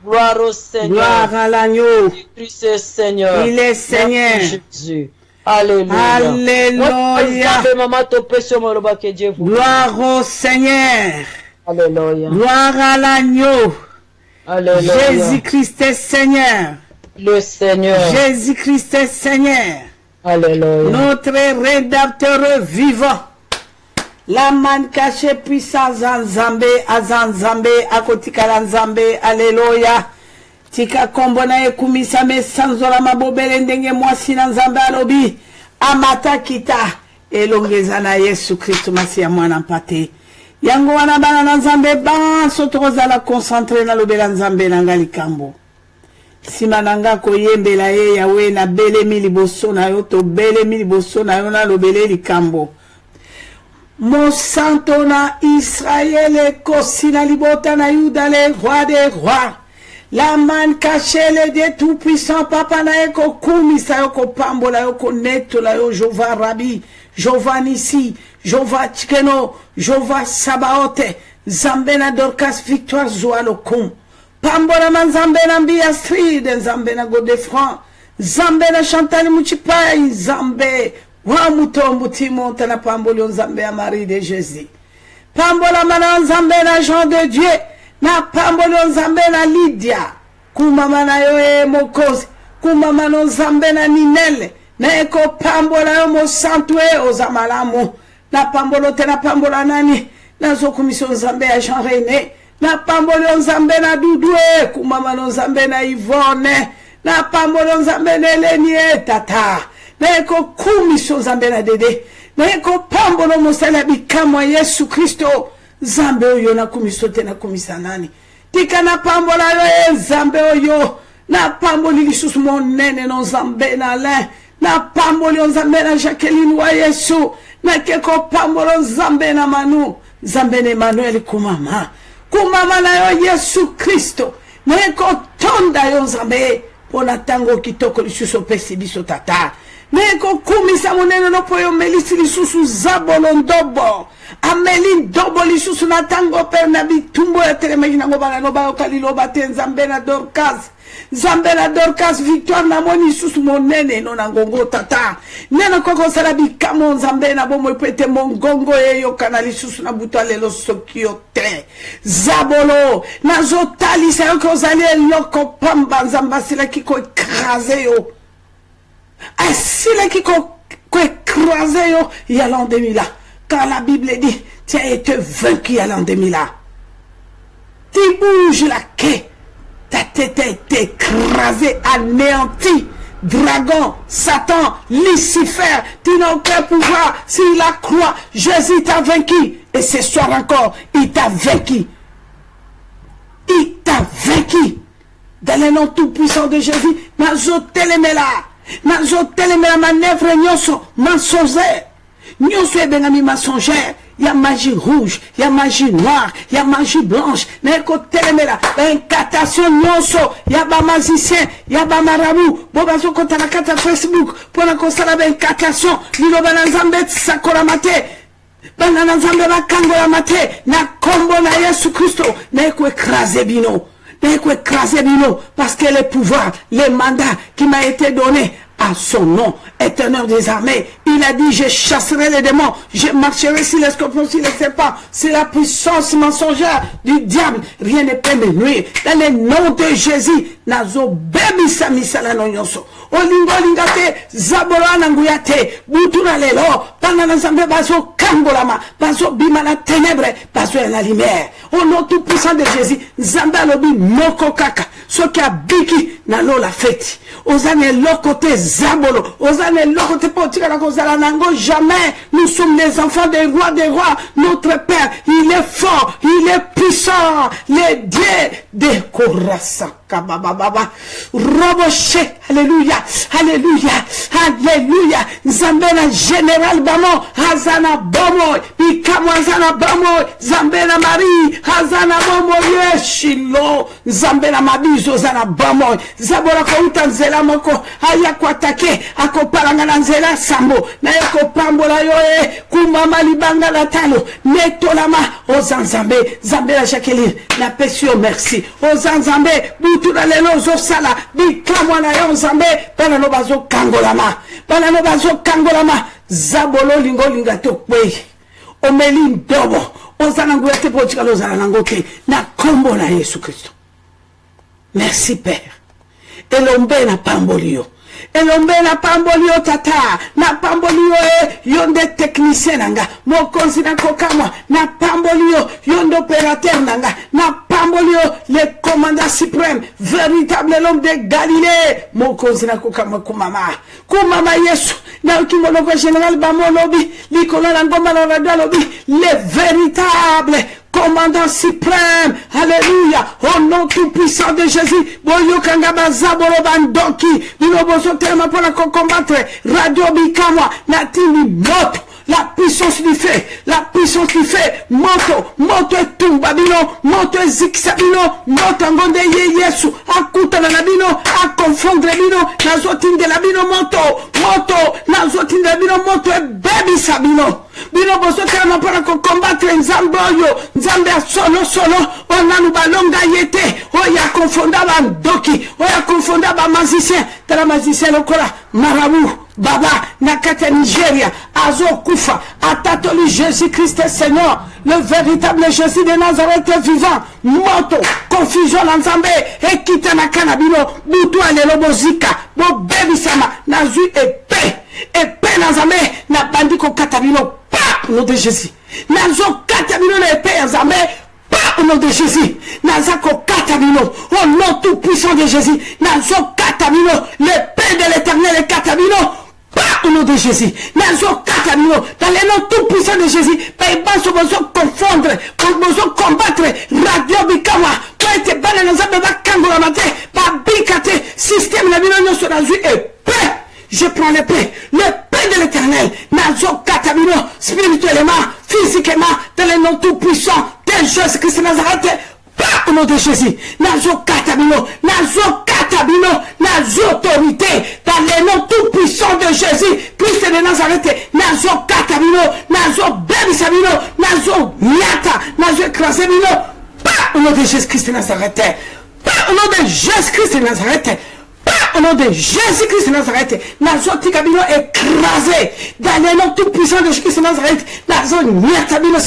Gloire au Seigneur. Gloire à l'agneau. Christ est Seigneur. Il est Seigneur. Merci Jésus. Alléluia. Alléluia. Gloire au Seigneur. Alléluia. Gloire à l'agneau. Alléluia. Jésus-Christ est Seigneur. Le Seigneur. Jésus-Christ est Seigneur. Alléluia. Notre rédempteur vivant. La man caché puissant Zanzambe, Azanzambe, Akotikala Nzambe, Alléluia. Tika kombona e kumisa me sanzola mabobele ndenge mwasi na Nzambe alobi. Amata kita. Elongeza na Yesu Kristo masi ya mwana mpate. Yango wana bana na Nzambe ban sotoza la concentré na lobela Nzambe na ngali kambo. Sima nanga koyembela ye yawe na bele mili boso na yo to bele mili boso na yo na lobele likambo. Mon santo na Israël kosina libota na Yuda le roi des rois. La man caché le Dieu tout puissant papa na eko kumisa yoko pambo la yoko neto la yo Jova Rabi, Jova Nisi, Jova Chikeno, Jova Sabaote, Zambena Dorcas Victoire Zoalokum. Pambo la man Zambena Mbia Street, Zambena Godefran, Zambena Chantal Muchipai, Zambe. Wa mutombo timonta na pambolo Nzambe ya Marie de Jésus. Pambola mana Nzambe na Jean de Dieu. Na pambolo Nzambe na Lydia. Kumama na yo mokozi. Kumama no Nzambe na Ninele. Na eko pambola yo mo santwe ozamalamu. Na pambolo te na pambola nani. Na zo commission Nzambe ya Jean René. Na pambolo Nzambe na Dudue. Kumama no Nzambe na Yvonne. Na pambolo Nzambe na Elenie tata. Na eko kumisho Nzambe na dede. Na eko pambolo mosala bikamwa Yesu Kristo. Nzambe oyo na kumiso te na kumisa nani. Tika na pambola yo Nzambe oyo. Na pamboli lisusu monene no Nzambe na le. Na pamboli Nzambe na Jacqueline wa Yesu. Na keko pambolo Nzambe na Manu. Nzambe na Emmanuel kumama. Kumama na yo Yesu Kristo. Na eko tonda yo Nzambe. Pona tango kitoko lisusu pesi biso tata. Neko kumisa monene no poyo melisi lisusu zabolo ndobo. Ameli ndobo lisusu na tango per na bitumbo ya telemegi na ngobala no ba okalilo bate Nzambe na Dorcas. Nzambe na Dorcas Victoire na moni lisusu monene no na ngongo tata. Nena koko sala bikamo Nzambe na bomo ipete mongongo yeyo kana lisusu na buto lelo sokio te. Zabolo na zotali sa yoko zali loko pamba Nzamba sila kiko ekraze yo. Asile qui écrasé il y a l'an 2000 là. Quand la Bible dit, tu as été vaincu à l'an 2000 là. Tu bouges la quai. Ta tête a été écrasée, anéantie. Dragon, Satan, Lucifer, tu n'as aucun pouvoir. Sur la croix, Jésus t'a vaincu. Et ce soir encore, il t'a vaincu. Il t'a vaincu. Dans le nom tout puissant de Jésus, Nazotelemela. Nazotelemela manœuvre nyoso, mensongère. Nyoso e benami mensongère. Il y a magie rouge, il y a magie noire, il y a magie blanche. Neko telemela, incantation nyoso, il y a ba magicien, il y a ba marabout. Bobazo kota na kata Facebook, pona kosala ba incantation, lilo bana Nzambe sakola mate. Bana Nzambe bakangola mate, na kombo na Yesu Kristo, neko écraser bino. Neko écraser bino, parce que le pouvoir, le mandat qui m'a été donné à son nom, éternel des armées. Il a dit, je chasserai les démons, je marcherai sur les scorpions, sur les serpents. C'est la puissance mensongère du diable. Rien ne peut me nuire. Dans le nom de Jésus, nazo bebi samisala no nyonso. Olingo lingate, zabora nanguyate, butuna lelo, panana Nzambe bazo kangolama, bazo bima la ténèbre, bazo la lumière. Au nom tout puissant de Jésus, Nzambe alobi moko kaka, so ki abiki na lo la fête. Ozane lokote zabolo, ozane lokote potika la kozala nango jamais. Nous sommes les enfants des rois, notre Père, il est fort, il est puissant, les dieux de Korasa, kabababa, roboche, alléluia, alléluia, alléluia, Zambena général bamo, Hazana bomo, Ikamo Hazana bomo, Zambena Marie, Hazana bomo, Yeshilo, Zambena Mabizo, Zana bomo, Zabora Kouta Nzela moko, Aya kwa take, Ako palangana Nzela sambo, na yako pambola yoe, Kumama libanga la talo, Netolama, Ozan Zambe, Zambe la Jacqueline, la Pessio merci, Jésus. Oza nzambe, butu na lelo zosala, bikamwa na yo nzambe, bana no bazo kangolama. Bana no bazo kangolama, zabolo lingo lingato kwe. Omeli ndobo, oza nangu ya tepo chikalo zala nangoke, na kombo na Yesu Christo. Merci Père. Elombe na pambolio. Elombe na pambolio tata. Na pambolio yonde technicien nanga. Mokonzi na kokamwa. Na pambolio yonde opérateur nanga. Na pambolio le commandant suprême. Véritable l'homme de Galilée. Mokonzi na kokamwa kumama. Kumama Yesu. Na ukimoloko général bamo lobi. Likolo na ngoma na radio lobi. Le véritable commandant suprême, alléluia, au nom tout puissant de Jésus, boyo kangaba zaboro bandoki, bino boso tellement pour la combattre, radio bikamwa, natini moto, la puissance du feu, moto tumba bino, moto ziksa bino, moto ngonde ye Yesu, akuta na bino, a confondre bino, nazotinde la bino moto, nazotinde la bino moto e baby sabino. Bino boso tellement pour la combattre nzamboyo, nzambe solo, onanu balonga yete, oya konfonda bandoki, oya konfonda ba magicien, tala magicien lokola, marabout, baba, nakata Nigeria, azo kufa, atatoli Jésus-Christ Seigneur, le véritable Jésus de Nazareth vivant, moto, confusion l'ensemble, et quitte na kanabino, butu alelo bozika, bo bebi sama, nazu épée nazambe, na bandiko katabino, au nom de Jésus. Nazo katabino na épée nazambe, au nom de Jésus. Nazako katabino, au nom tout puissant de Jésus. Nazo katabino, l'épée de l'éternel est katabino, au nom de Jésus. Nazo katabino, dans le nom tout puissant de Jésus. Païba so bozo confondre, bozo combattre, radio bikawa, pour être balé dans un bébé kangola mate, ba bikate, système la bino nyo so nazu épée. Je prends l'épée de l'éternel, nazo katabino, spirituellement, physiquement, dans le nom tout puissant de Jésus-Christ de Nazareth, au nom de Jésus, nazo katabino, nazo autorité, dans le nom tout puissant de Jésus, Christ de Nazareth, nazo katabino, nazo bebisabino, nazo nyata, nazo écrasebino, au nom de Jésus-Christ de Nazareth, au nom de Jésus-Christ de Nazareth, au nom de Jésus-Christ de Nazareth, Nazoti Kabino écrasé dans le nom tout puissant de Jésus-Christ de Nazareth, Nazon Niatabino,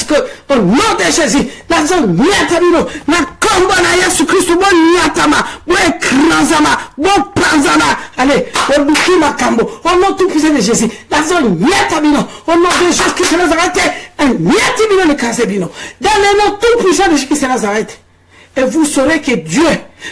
au nom de Jésus, Nazon Niatabino, na combo na Yesu Christ, bon Niatama, bon écrasama, bon pranzama, allez, au Bukima Kambo, au nom tout puissant de Jésus, Nazon Niatabino, au nom de Jésus-Christ de Nazareth, un Niatabino le Kasebino, dans le nom tout puissant de Jésus-Christ de Nazareth. Et vous saurez que Dieu,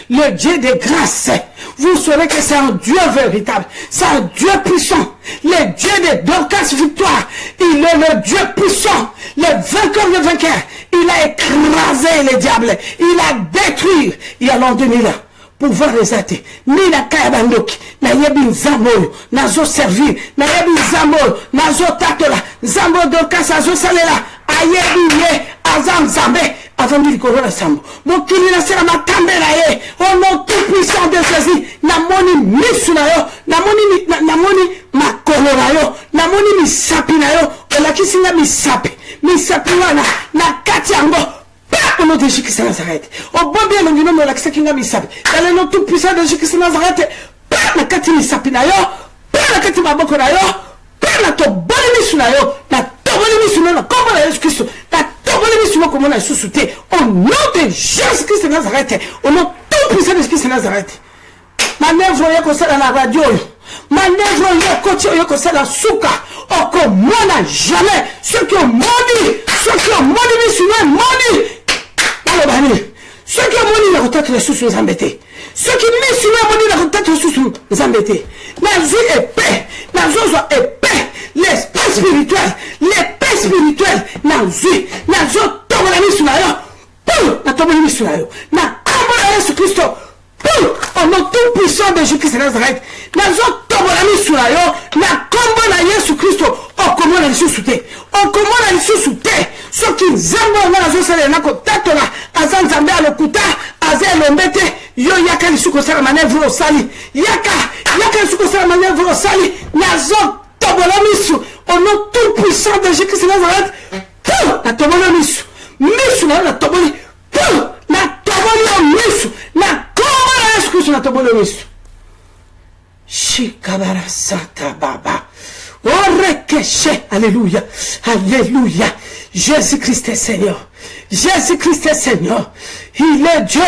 le Dieu de grâce, vous saurez que c'est un Dieu véritable, c'est un Dieu puissant, le Dieu de Dorcas victoire, il est le Dieu puissant, le vainqueur de vainqueurs, il a écrasé le diable, il a détruit, il y a l'an 2000 ans. Pouvoir resate, ni na kaya bandoki, na yebi nzambo, nazo servir, na yebi nzambo, nazo tatola, nzambo Dorcas azo salela, ayebi ye, azam zambe, avant de corona sambo. Mon kili na sera matambe na ye, au nom tout puissant de Jésus, na moni misu na yo, na moni makolo na yo, na moni misapi na yo, olakisi na misapi wana, na kati yango, au nom de Jésus-Christ de Nazareth. Au bon bien, le nom de la Kinga misapi, dans le nom tout puissant de Jésus-Christ de Nazareth, na kati misapi na yo, na kati maboko na yo, na to boni misu na yo, na to boni misu na kombo na Jésus-Christ, au nom de Jésus-Christ de Nazareth, au nom tout puissant de Jésus-Christ de Nazareth. Manœuvre yoko sala na radio, manœuvre yoko sala souka, oko mona jamais, ceux qui ont moni, missionnaires moni, ceux qui ont moni la retraite les sous nous embêter, ceux qui missionnaires moni la retraite les sous nous embêter. Nazi épée, nazo épée, l'esprit spirituel, nazo tobola misu na yo, na tobola misu na yo, na kombo na Yesu Christo, au nom tout puissant de Jésus-Christ de Nazareth, nazo tobola misu na yo, na kombo na Yesu Christo, okomona lisusu te, soki nzambe onga nazo sala na kotatola, aza nzambe alokuta, aza elombe te, yo yaka lisusu kosala manevre osali, yaka lisusu kosala manevre osali, nazo tobola misu, au nom tout puissant de Jésus-Christ de Nazareth, na tobola misu na toboli, na tobola toboli misu na kombo na Yesu Kristo na toboli misu. Shikabara sata baba. Orekeshe. Alléluia. Alléluia. Jésus-Christ est Seigneur. Jésus-Christ est Seigneur. Il est Dieu.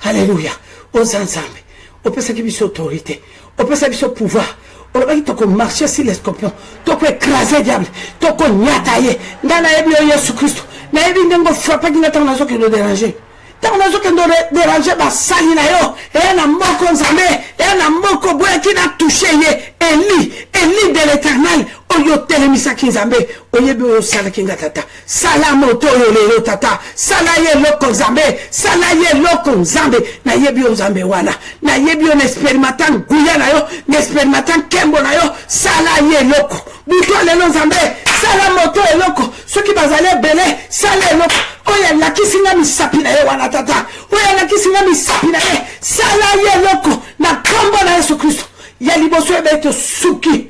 Alléluia. Aux ensemble. On peut s'acquitter sur autorité. On peut s'acquitter sur pouvoir. On peut marcher sur les scorpions. On peut écraser le diable. On peut nyatailler. Dans la Bible, Jésus Christ. Dans la Bible, on peut frapper qui n'a pas de déranger. Tant que nous avons dérangé, sali na yo, et un moko nzambe, et un moko boye qui n'a touché Eli de l'éternel, oyo telemisa kinzambe, oyebi oyo sala kinga tata, sala moto yo lelo tata, sala ye loko nzambe, sala ye loko nzambe, na yebi o nzambe wana, na yebi o n'expérimentant guya na yo, n'expérimentant kembo na yo, sala ye loko, buto lelo nzambe, sala moto ye loko, ceux qui bazale belé, sala ye loko, oya lakisinga misapi na ye wana tata, oya lakisinga misapi na ye, sala ye loko, na kombo na Yesu Kristo, ya liboso ebe suki,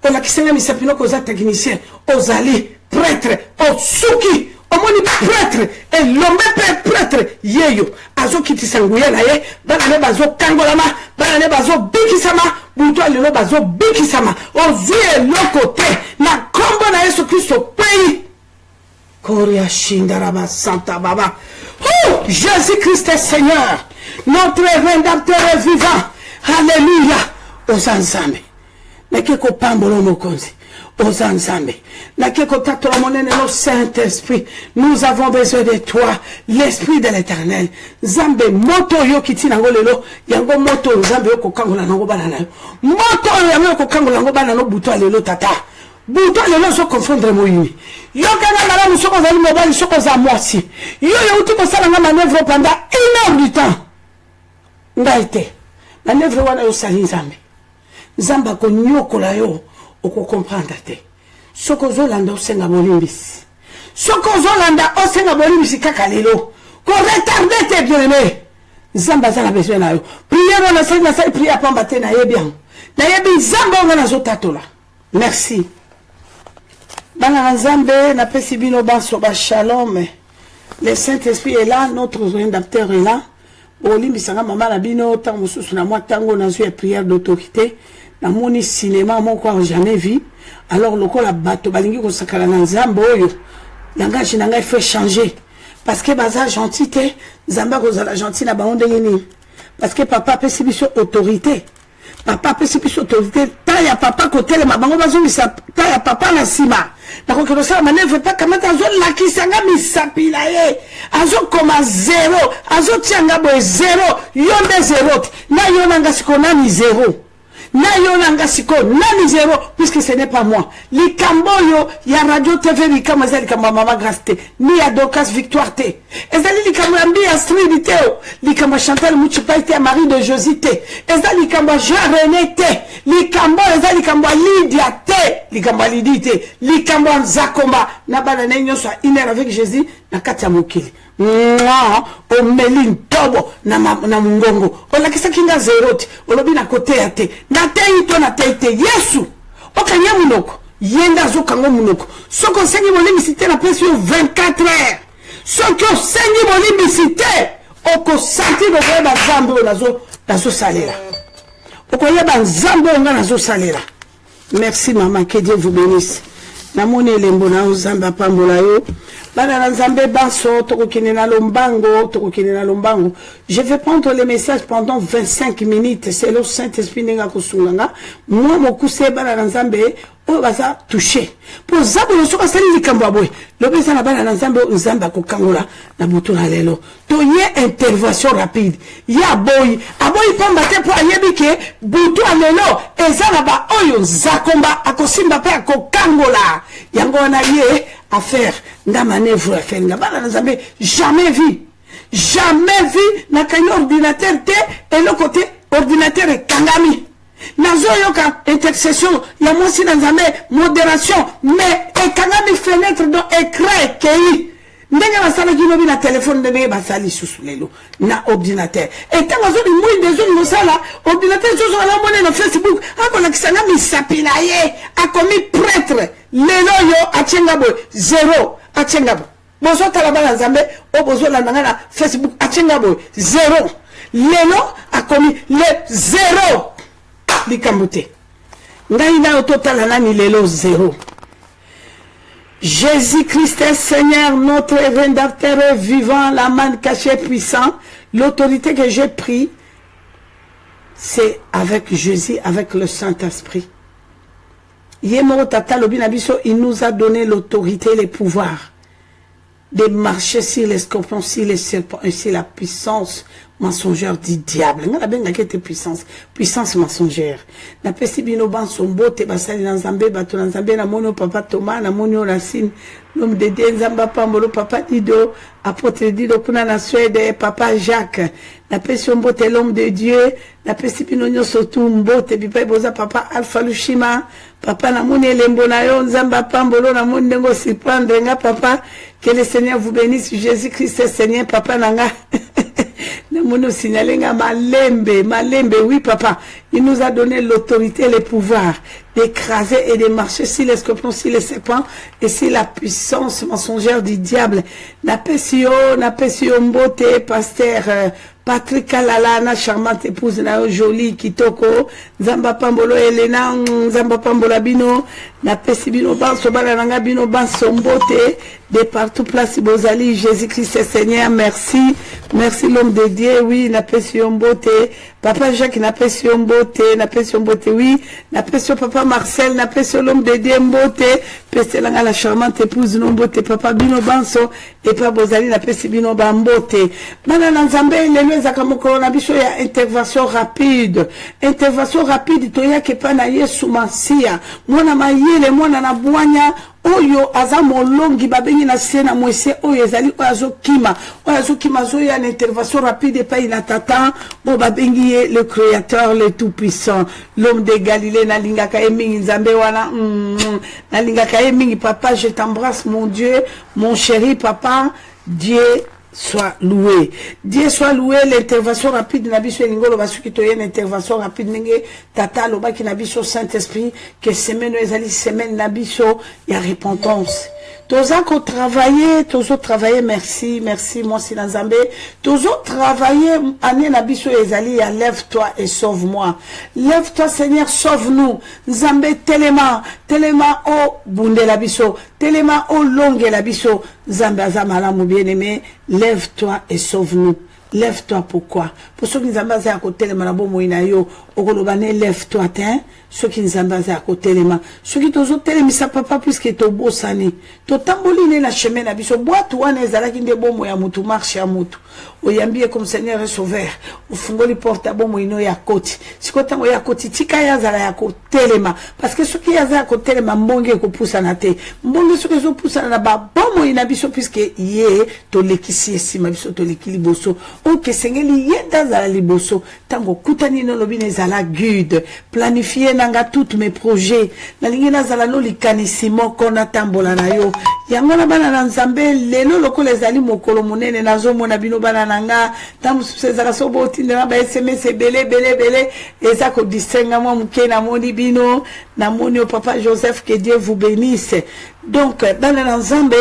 ola kisenga misapi loko oza technicien, ozali prêtre, osuki, omoni prêtre, et l'homme prêtre, yeyo, azo kitisanguye na ye, banane bazo kangolama, banane bazo bikisama, buto alilo bazo bikisama, ozuye loko te, na kombo na Yesu Kristo, pays, Koria Shindaraba Santa Baba. Oh, Jésus-Christ est Seigneur. Notre rédempteur est vivant. Alléluia. Aux ensemble. Nakeko pambolo mokonzi. Aux ensemble. Nakeko tatolo monene no Saint-Esprit. Nous avons besoin de toi. L'Esprit de l'Éternel. Zambe moto yo kiti nango lelo. Yango moto zambe yo kokangola nango banana yo. Moto yo kokangola nango banana buto lelo tata. Buto lelo so confondre moyini. Yo kana ngala musoko zali mobali soko za mwasi. Yo uti ko sala nga manœuvre pendant 1 heure du temps. Ngaite. Manœuvre wana yo sali nzambe. Nzamba ko nyokola yo oko comprendre te. Soko zolanda osenga bolimbisi. Soko zolanda osenga bolimbisi kaka lelo. Ko retarder te bien-aimé. Nzamba za la besoin na yo. Prière na sali prière pamba te na yebian. Na yebi nzamba ngana zotatola. Merci. Bana Nzambe na pesi bino baso ba shalom. Le Saint-Esprit est là, notre rédempteur est là. Olimbi sanga mama na bino tango mususu na moi tango na zui prière d'autorité. Na moni cinéma moko jamais vu. Alors lokola bato balingi ko sakala na Nzambe oyo. Langage na ngai fait changer. Parce que baza gentil te, Nzamba ko za gentil na baonde ngeni. Parce que papa pesi biso autorité. Papa pesi biso autorité. Ta ya papa côté le mabango bazo misa ta ya papa na sima. Na ko sa manœuvre pas comme azo la kisanga misapila ye. Azo koma 0, azo tianga bo 0, yonde 0. Na yonanga sikona ni 0. Na yonanga siko nani 0 puisque ce n'est pas moi. Likamboyo ya radio TV likama zali kama mama graste ni ya Docas Victoire te. Ezali likama ambi Astrid te. Likama Chantal Muchipa te Marie de Josité. Ezali likama Jean René te. Likambo ezali likama Lydia te. Likama Lydie te. Likama Nzakomba na bana nenyo so iner avec Jésus na kati ya mokili. Mwa o melin tobo na mungongo. Ola kisa kinga 0 te. Olobi na kote ya te. Na teito na teite Yesu. Okanya munoko. Yenda zo kango munoko. Soko sengi molimbisite na pesi yo 24 heures. Soko sengi molimbisite. Oko santi no kweba zambo nazo salela. Oko yeba zambo nga nazo salela. Merci maman, que Dieu vous bénisse. Namone lembo na uzamba pambola yo. Bana nzambe baso tokokine na lombango. Je vais prendre les messages pendant 25 minutes. C'est le Saint-Esprit nenga kusunganga. Moi mokuse bana nzambe o baza touché. Pour zabo no soka sali likambo boy. Le besa na bana nzambe nzamba ko kangola na butu na lelo. To ye intervention rapide. Ya boy, aboy pamba te po ayebike butu lelo ezala ba oyo zakomba akosimba pe akokangola. Yango na ye à faire na manœuvre à faire na bana nzambe jamais vu na kanyo ordinateur te et le côté ordinateur est kangami nazo yoka intercession ya mosi na nzambe modération mais et kangami fenêtre dans écran kei ndenge basala kinobi na téléphone ndenge basali susu lelo na ordinateur et tant azo di mouille des autres mosala ordinateur zozo la monnaie na Facebook akona kisanga misapila ye akomi prêtre lelo yo achenga boy 0 achenga boy Bozo talaba nzambe o bozo la na Facebook achenga boy 0 lelo a commis le 0 likambote ngai na total nani lelo 0. Jésus-Christ est Seigneur, notre rédempteur vivant, la main cachée puissant. L'autorité que j'ai prise, c'est avec Jésus, avec le Saint-Esprit. Il nous a donné l'autorité et les pouvoirs de marcher sur les scorpions, sur les serpents, et sur la puissance mensongère du diable. On a bien la puissance mensongère. Na pesi bino ban sombo te basali na nzambe bato na nzambe na mono papa Thomas na mono Racine l'homme de Dieu nzamba pambolo papa Dido apôtre Dido kuna na Suède papa Jacques na pesi mbote l'homme de Dieu na pesi bino nyoso tu mbote bipai boza papa Alpha Lushima papa na moni elembo na yo nzamba pambolo na moni ndengo surprendre nga papa que le Seigneur vous bénisse Jésus-Christ est Seigneur papa nanga. Nous signaler Malembe, oui papa, il nous a donné l'autorité et le pouvoir d'écraser et de marcher sur les scorpions, sur les serpents et sur la puissance mensongère du diable. Napesio mbote, pasteur Patrick Kalala, na charmante épouse na jolie kitoko, Zamba Pambolo Elena, Zamba Pambola bino, napesi bino banso bana nanga bino banso mbote, de partout place bozali, Jésus-Christ est Seigneur, merci l'homme de Dieu, oui, napesi mbote, papa Jacques napesi mbote, oui, napesi papa Marcel, napesi l'homme de Dieu mbote, pesi langa la charmante épouse mbote, papa bino banso, et pas bozali napesi bino bambote, bana nzambe lelo ezaka mokolo na biso ya intervention rapide toya kepa na Yesu Masia mwana mayele mwana na bwanya oyo aza molongi babengi na sena mwese oyo ezali oyo azokima zo ya intervention rapide pa ina tata bo babengi ye le créateur le tout puissant l'homme de Galilée na lingaka emingi nzambe wana na lingaka emingi papa je t'embrasse mon Dieu mon chéri papa Dieu soit loué. Dieu soit loué, l'intervention rapide nabiso lingolo basuki toye l'intervention rapide ninge tata loba ki nabiso Saint-Esprit que semaine ezali semaine nabiso ya repentance. Toza ko travailler, merci moi si Nzambe. Tozo travailler année nabiso ezali ya lève-toi et sauve-moi. Lève-toi Seigneur, sauve-nous. Nzambe telema o bunde labiso, telema o longue labiso. Nzambe azamala mu bien-aimé, lève-toi et sauve-nous. Lève-toi pourquoi? Pour ceux qui nous ambassent à côté de Manabo Moinayo, Ogolobane, lève-toi, ceux qui nous ambassent à côté de Manabo. Ceux qui nous ont télémisa papa, puisque tu es beau sani. Tu tamboline la chemin, abisso, bois, toi, nezala, qui ne bon moya moutou, marche à moutou. Oyambie comme Seigneur est sauveur. Au fongo li porte à bon moino ya koti. Si kota moya koti, tika ya zala ya côté de Manabo. Parce que ceux qui ya zala à côté de Manabo, mbonge ko poussa na te. Mbonge ceux qui sont poussa na ba, bon moina biso, puisque yé, to lekisi esi, mabiso, to lekili boso. Ok, Sengeli yenda zala liboso, tango kutani no lobine zala guide, planifier nanga tous mes projets, na lingina zala no likanisimo kona tambola na yo, yangona bana na nzambe, lelo loko lezali mokolo monene nazo mona bino bana nanga, tamu sezala sobo tindera ba SMS bele, eza ko distenga mwa muke na moni bino, na moni o papa Joseph, que Dieu vous bénisse. Donc, bana na nzambe,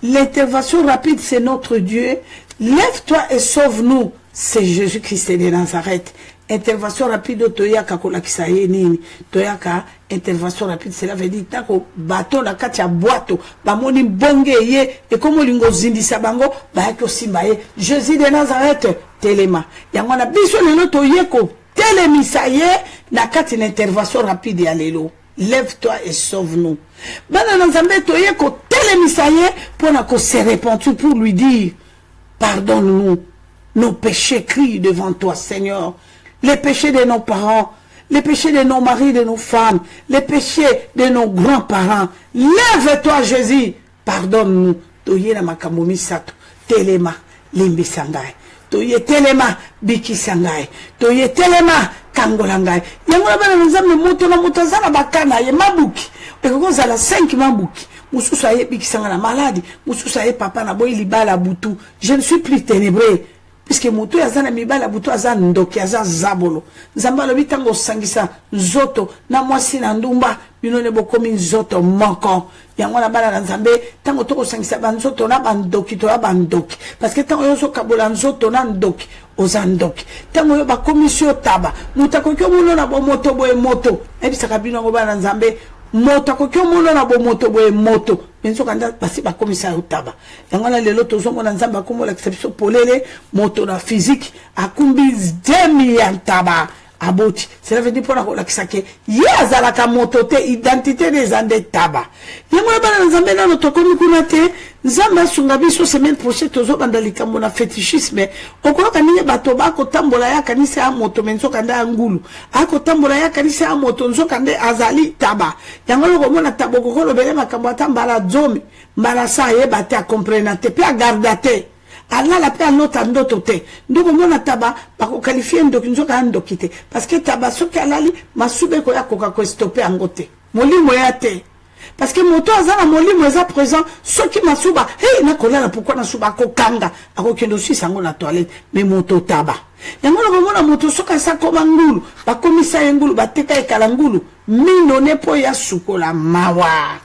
l'intervention rapide c'est notre Dieu. Lève-toi et sauve-nous. C'est Jésus-Christ de Nazareth. Intervention rapide, toyaka kolakisa ye nini. Toyaka, intervention rapide, cela veut dire, tako bateau na kati ya boato, bamoni bonge ye, et comme lingo zindisa bango, bayako simbaye. Jésus de Nazareth, telema. Yangwana biso lelo toyeko, telemisa ye, na kati na intervention rapide ya lelo. Lève-toi et sauve-nous. Bana nanzambe toyeko, telemisa ye, pour na ko se répandre, pour lui dire, pardonne-nous, nos péchés crient devant toi, Seigneur. Les péchés de nos parents, les péchés de nos maris, de nos femmes, les péchés de nos grands-parents. Lève-toi, Jésus. Pardonne-nous. Toye na makamomi sato. Telema, limbi sangai. Toye telema, biki sangai. Toye telema, kangolangai. Yangola bana nzambe moto na moto zala bakana ye mabuki. Eko zala 5 mabuki. Moussoussaye bikisanga na maladie, moussoussaye papa na boy libala boutou. Je ne suis plus ténébré. puisque moto yazana mibala buto azan ndoki azan zabolo nzamba lobi tango sangisa nzoto na mwasi na ndumba bino ne bokomi nzoto moko yango na bala na nzambe tango toko sangisa banzoto na bandoki to bandoki parce que tango yoso kabola nzoto na ndoki ozandoki tango yo bakomi sio taba mutako kyo muno na bo moto boye moto ebisaka bino ngo bala na nzambe moto akoki omona na bomoto boye moto benzo kanda basi bakomisa utaba yango na lelo tozomona nzambe akomolakisa biso polele moto na physique akumbi demi ya ntaba aboti cela veut dire pour kolakisa ke ye azalaka moto te identité des ande taba yango na bana nzambe nano tokomi kuna te nzambe asunga biso semaine prochaine tozobanda likambo na fétichisme okoyoka ndenge bato bakotambola ya kanisa ya moto me nzokanda ya ngulu akotambola ya kanisa ya moto nzokande azali taba yango lokomona taba okokolobele makambo ata mbala zomi mbala sa ayeba te akomprena te mpe agarda te alala pe alota ndoto te ndoko mona taba bakokalifie ndoki nzoka ya ndoki te parce que taba soki alali masube koya koka kostope yango te molimo ya te parce que moto aza na molimo eza présent soki masuba hey nakolala pourquoi nasuba akokanga akokende osisi yango na toilette mais moto taba yango lokomona moto soki asa koma ngulu bakomisa ye ngulu bateka ekala ngulu minone po ya sukola mawa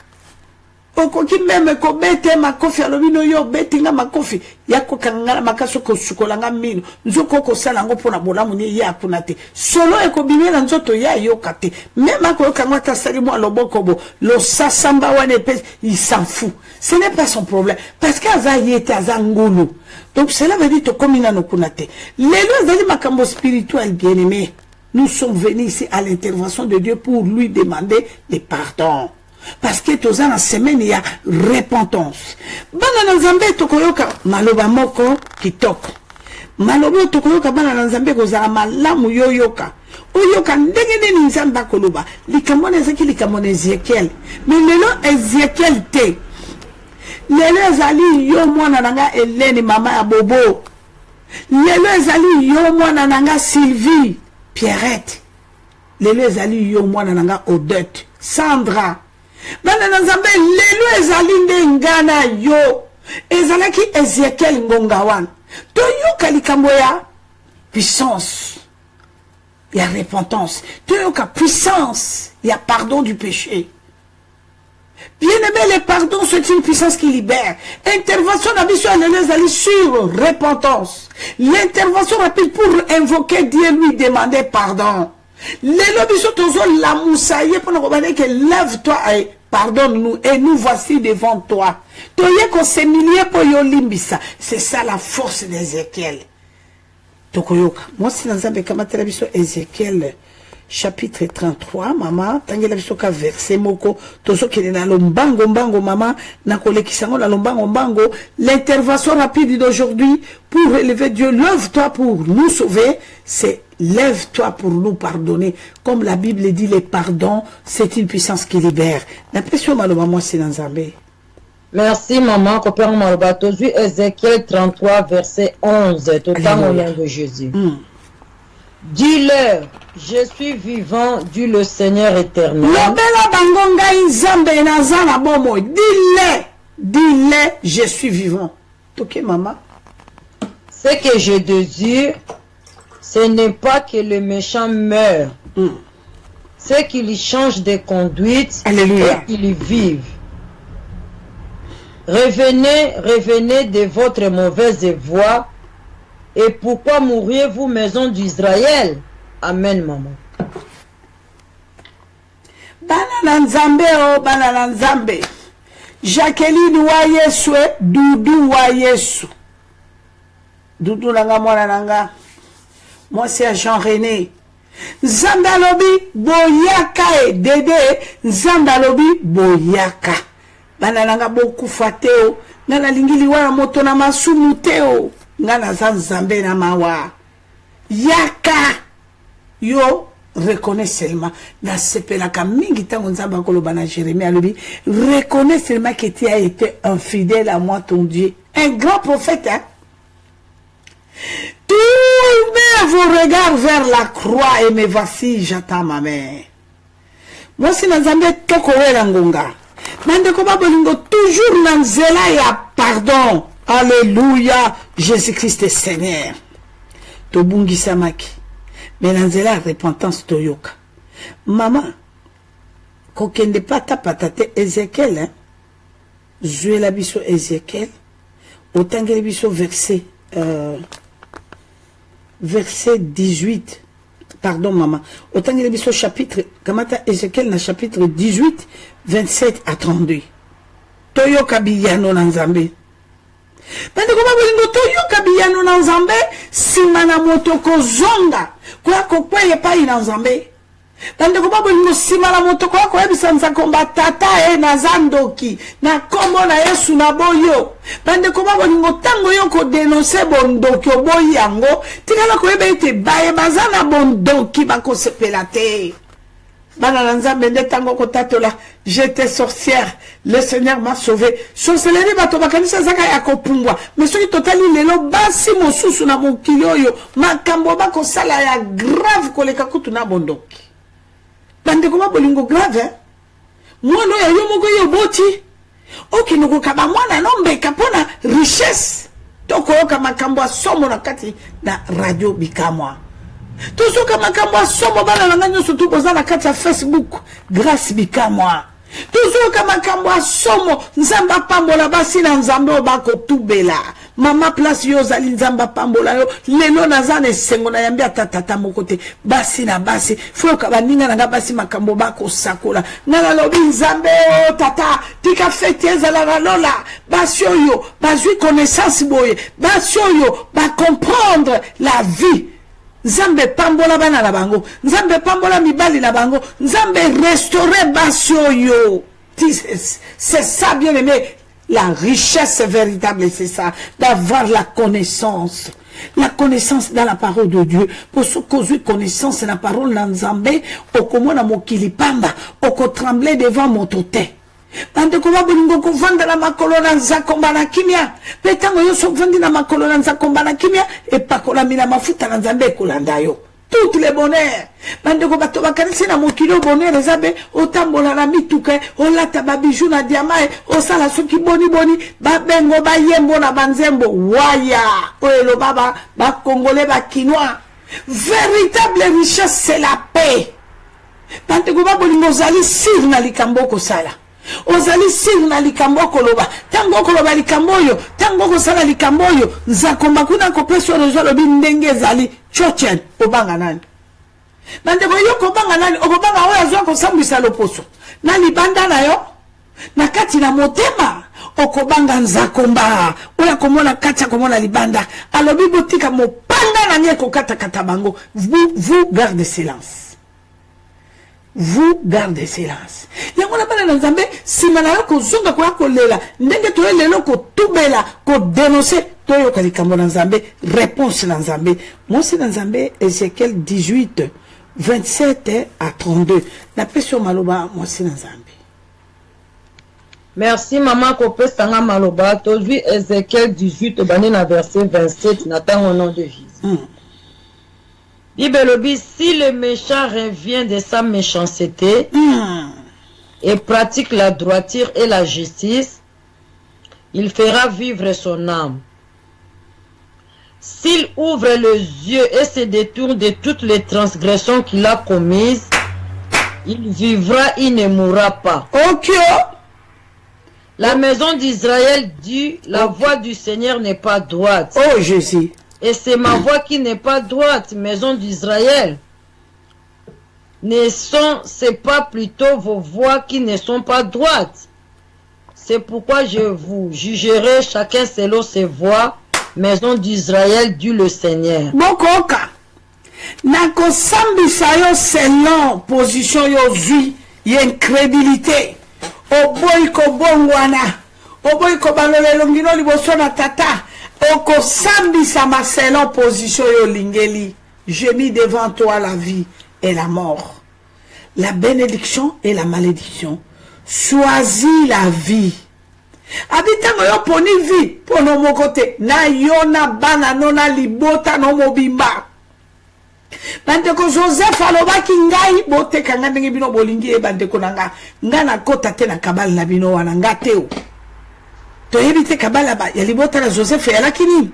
okoki meme ko bete makofi alobino yo betinga makofi yako kangala makaso ko sukolanga mino nzoko ko sala ngo pona bolamu ni ya kuna te solo eko bimela nzoto ya yoka te même ko kangwa ta sali mo loboko bo lo sasamba wane pe il s'en fout ce n'est pas son problème parce que aza yete aza ngulu donc cela veut dire to komina no kuna te lelo zali makambo spirituel bien aimé nous sommes venus ici à l'intervention de Dieu pour lui demander des pardons. Parce que tous en semaine il y a repentance. Bana nzambe tokoyoka maloba moko kitoko. Maloba tokoyoka bana nzambe kozala malamu yoyoka. Oyoka ndenge nini nzambe koloba. Likamone ezaki likamone Ezekiel. Mais lelo Ezekiel te. Lelo ezali yo mwana nanga Hélène mama ya bobo. Lelo ezali yo mwana nanga Sylvie Pierrette. Lelo ezali yo mwana nanga Odette Sandra. Bana nzambe lelo ezali ndengana yo ezalaki Ezekiel ngongawan to yoka likambo ya puissance ya repentance to yoka puissance ya pardon du péché. Bien aimé, le pardon c'est une puissance qui libère. Intervention d'abisso ezali sur repentance. L'intervention rapide pour invoquer Dieu, lui demander pardon. Lelo biso tozo la moussaye pour nous dire que lève-toi et pardonne-nous et nous voici devant toi. Toye ko semilier po yo limbisa. C'est ça la force d'Ézéchiel. Tokoyoka. Moi si nzambe kamatela biso Ézéchiel chapitre 33 mama tangela biso ka verset moko tozo kele na lombango mbango mama na kolekisango na lombango mbango l'intervention rapide d'aujourd'hui pour élever Dieu. Lève-toi pour nous sauver, c'est lève-toi pour nous pardonner. Comme la Bible dit, le pardon, c'est une puissance qui libère. L'impression, malheureusement, moi, c'est dans Zambé. Merci, maman. Copain Malba. Aujourd'hui, Ézéchiel 33, verset 11. Tout le temps au nom de Jésus. Dis-leur, je suis vivant, dit le Seigneur éternel. Dis-le, je suis vivant. Ok, maman. Ce que je désire, ce n'est pas que le méchant meure. C'est qu'il change de conduite. Alléluia. Et qu'il vive. Revenez, revenez de votre mauvaise voie. Et pourquoi mourriez-vous, maison d'Israël? Amen, maman. Bana Nzambe, oh, Bana Nzambe. Jacqueline wa Yesu, Doudou wa Yesu. Doudou nanga mwana nanga. Moi c'est Jean-René. Nzambalobi boyaka e dede. Nzambalobi boyaka. Bana nanga boku fateo. Ngana lingili wana moto na masumu teo. Ngana Nzambe na mawa. Yaka. Yo reconnais seulement. Na sepelaka mingi tango Nzamba koloba na Jérémie alobi. Reconnais seulement que tu as été infidèle à moi ton Dieu. Un grand prophète, hein. Tournez vos regards vers la croix et me voici, j'attends ma mère. Moi, si Nzambe toko wela ngonga. Mandeko babolingo toujours nanzela ya pardon. Alléluia, Jésus-Christ est Seigneur. tobungisa maki mais nanzela repentance toyoka mama kokende pata patate Ézéchiel hein jouer la biso Ézéchiel otangeli biso verset 18 pardon maman otangeli biso chapitre kamata Ézéchiel na chapitre 18 27 à 32 toyoka biyano na nzambe Bande koma bolingo toyoka biyano na nzambe sima na moto kozonga kwa kokweye pai na nzambe bande koma bolingo sima na moto kwa koyebisa nzakomba tata na zandoki na kombo na Yesu na boyo bande koma bolingo tango yo ko denoncer bondoki oboyi yango tikala koyeba ete baye bazana bondoki bakosepela te bana nzambe nde tango ko tatola j'étais sorcière le Seigneur m'a sauvé sorcellerie bato bakanisa zaka ya kopungwa mais soki totali lelo basi mosusu na mokili oyo makambo bakosala ya grave koleka kutu na bondoki bande koma bolingo grave mwana ya yo moko yo boti okino kaba mwana nombeka pona richesse tokoyoka makambo asomo na kati na radio bikamwa tozoka makambo asomo bana na nganyo surtout boza na kati ya Facebook grâce bikamwa tozoka makambo asomo nzamba pambola basi na nzambe obako tubela mama place yo zali nzamba pambola yo lelo nazana esengo na yambia tata mokote basi na basi foka baninga na basi makambo bako sakola na lobi nzambe o tata tika fete ezala na lola basi yo bazui connaissance boye basi yo ba comprendre la vie Nzambe pambola bana na bango nzambe pambola mibali na bango nzambe restaurer basi yo c'est ça bien aimé. La richesse véritable, c'est ça, d'avoir la connaissance dans la parole de Dieu. Pour ce qu'on a connaissance dans la parole d'Anzambé, au comment na mokili pamba, au trembler devant mon totem. Bande koma bolingo ko vanda na makolo na nzakomba na kimia. Petango yo so vandi na makolo na nzakomba na kimia et pakola mina mafuta na nzambe kolanda yo. Toutes les bonheurs. Bande ko bato bakanisi na mokilo bonheur ezabe otambola na mituke olata babiju na diamant osala soki boni babengo bayembo na banzembo waya oelo baba ba congolais ba kinois. Véritable richesse c'est la paix. Bande ko babolingo zali sir na likambo ko sala. Ozali sir na likambo koloba tango koloba likambo yo tango ko sala likambo yo nzakomba kuna ko peso rezo lobi ndenge zali chochen obanga nani bande ko yo ko banga nani okobanga oya zo ko sambisa loposo na libanda na yo na kati na motema okobanga nzakomba oya komona kati komona libanda alobi botika mopanda na nye ko kata bango vous gardez silence. Vous gardez silence. Yangona bana na nzambe simana yo ko zunga ko akolela ndenge to lelo ko tubela ko dénoncer to yo kalikambo na nzambe réponse na nzambe mosi na nzambe Ézéchiel 18 27 à 32 na peso maloba mosi na nzambe. Merci maman ko pesanga maloba to vu Ézéchiel 18 bani na verset 27 na tango au nom de Jésus. Bible dit, si le méchant revient de sa méchanceté et pratique la droiture et la justice, il fera vivre son âme. S'il ouvre les yeux et se détourne de toutes les transgressions qu'il a commises, il vivra, il ne mourra pas. Ok. La maison d'Israël dit, la voie du Seigneur n'est pas droite. Oh Jésus. Et c'est ma voix qui n'est pas droite, maison d'Israël. C'est pas plutôt vos voix qui ne sont pas droites. C'est pourquoi je vous jugerai chacun selon ses voix, maison d'Israël, dit le Seigneur. Bokoka, nako sambisa yo selon position yo zui, incrédulité. Oboy ko bongwana, oboy ko balole longino liboso na tata. Oko sambi sama selon position yo lingeli. J'ai mis devant toi la vie et la mort, la bénédiction et la malédiction. Choisis la vie. Habitango yo poni vie pono mo côté na yo na bana no na libota no mobimba. Bande ko Joseph aloba ki ngai bote kanga ndenge bino bolingi e bande ko nanga ngana kota te na kabal na bino wana ngateo. To ebite kabala ba ya libota na Joseph ya lakini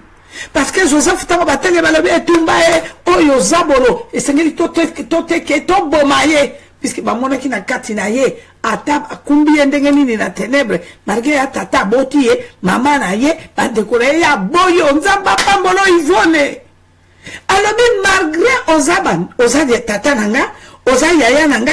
Parce que Joseph tanga batenge balobi etumba oyo zabolo esengeli toteke tobomaye puisque bamonaki na kati na ye ata akumbi ndenge nini na ténèbre malgré ya tata boti ye mama na ye bandeko na ye ya boyo nzamba pambolo ivone alobi malgré oza tata nanga oza yaya nanga